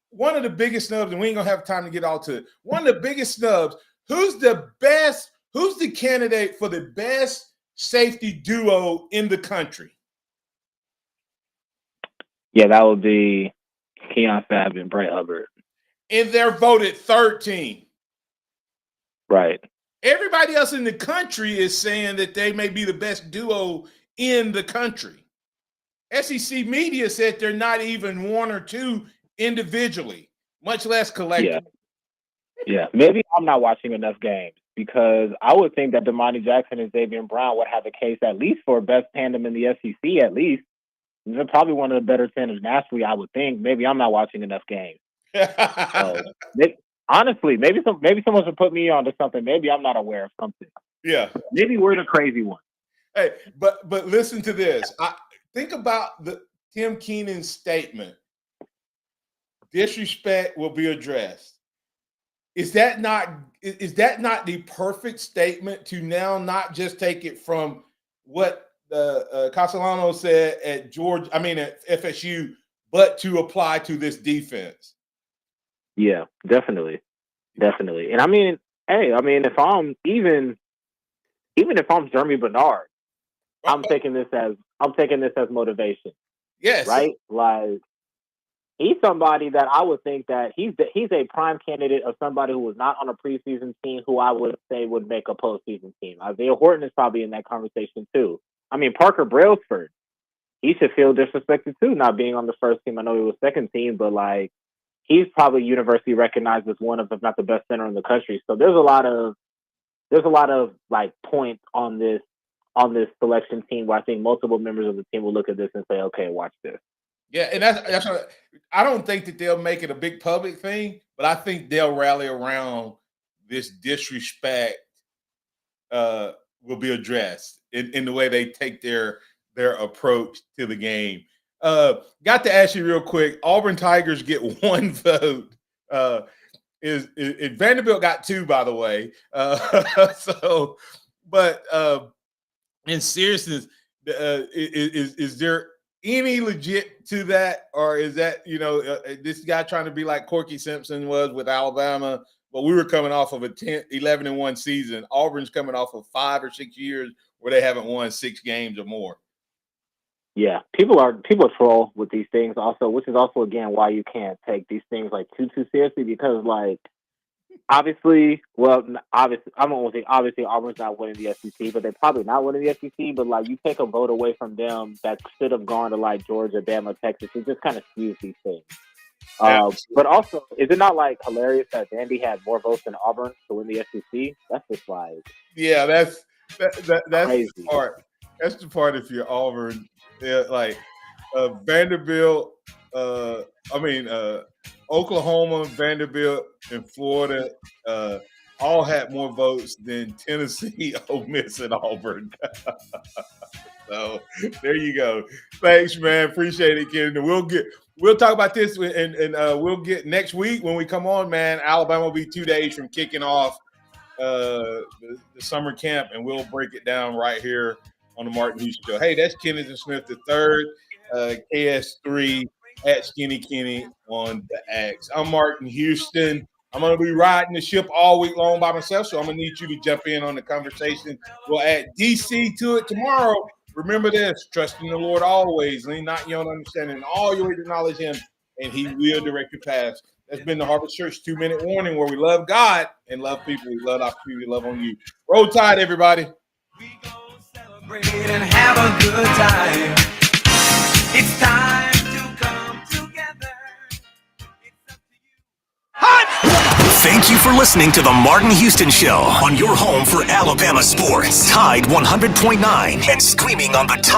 Speaker 4: one of the biggest snubs, and we ain't gonna have time to get all to it. One of the biggest snubs, who's the candidate for the best safety duo in the country?
Speaker 11: Yeah, that would be Keon Fab and Brett Hubbard.
Speaker 4: And they're voted 13.
Speaker 11: Right.
Speaker 4: Everybody else in the country is saying that they may be the best duo in the country. SEC media said they're not even 1 or 2 individually, much less collectively.
Speaker 11: Yeah. Maybe I'm not watching enough games because I would think that Damani Jackson and Xavier Brown would have a case at least for best tandem in the SEC at least. They're probably one of the better tandems nationally, I would think. Maybe I'm not watching enough games. Honestly, maybe someone should put me on to something. Maybe I'm not aware of something.
Speaker 4: Yeah.
Speaker 11: Maybe we're the crazy one.
Speaker 4: Hey, but listen to this. Think about the Tim Keenan's statement. Disrespect will be addressed. Is that not the perfect statement to now not just take it from what Castellano said at FSU, but to apply to this defense?
Speaker 11: Yeah, definitely. And if I'm even if I'm Jeremy Bernard, I'm taking this as motivation.
Speaker 4: Yes.
Speaker 11: Right? Like, he's somebody that I would think that he's a prime candidate of somebody who was not on a preseason team who I would say would make a postseason team. Isaiah Horton is probably in that conversation too. I mean, Parker Brailsford, he should feel disrespected too, not being on the first team. I know he was second team, but like, he's probably universally recognized as one of, if not the best center in the country. So there's a lot of like points on this on this selection team where I think multiple members of the team will look at this and say, okay, watch this.
Speaker 4: Yeah, and that's what, I don't think that they'll make it a big public thing, but I think they'll rally around this disrespect will be addressed in the way they take their approach to the game. Got to ask you real quick, Auburn Tigers get 1 vote. Is Vanderbilt got 2, by the way. But in seriousness, is there any legit to that, or is that this guy trying to be like Corky Simpson was with Alabama? But we were coming off of a 11-1 season. Auburn's coming off of 5 or 6 years where they haven't won 6 games or more.
Speaker 11: Yeah, people troll with these things also, which is also again why you can't take these things like too seriously, because like obviously Auburn's not winning the SEC, but they're probably not winning the SEC. But like you take a vote away from them that should have gone to like Georgia, Bama, Texas, it just kind of skews these things. But also, is it not like hilarious that Vandy had more votes than Auburn to win the SEC? That's just like
Speaker 4: that's
Speaker 11: crazy.
Speaker 4: the part. That's the part if you're Auburn. Yeah, like Vanderbilt, Oklahoma, Vanderbilt, and Florida all had more votes than Tennessee, Ole Miss, and Auburn. So there you go. Thanks, man. Appreciate it, Ken. We'll talk about this and we'll get next week when we come on, man. Alabama will be 2 days from kicking off the summer camp, and we'll break it down right here on the Martin Houston Show. Hey, that's Kenneth Smith III, KS3 at Skinny Kenny on the X. I'm Martin Houston. I'm going to be riding the ship all week long by myself, so I'm going to need you to jump in on the conversation. We'll add DC to it tomorrow. Remember this, trust in the Lord always, lean not your own understanding, in all your way to acknowledge him, and he will direct your paths. That's been the Harvest Church 2-minute warning, where we love God and love people. We love opportunity, love on you. Roll Tide, everybody.
Speaker 1: And have a good time. It's time to come together.
Speaker 3: Thank you for listening to the Martin Houston Show on your home for Alabama sports. Tide 100.9 and streaming on the Tide.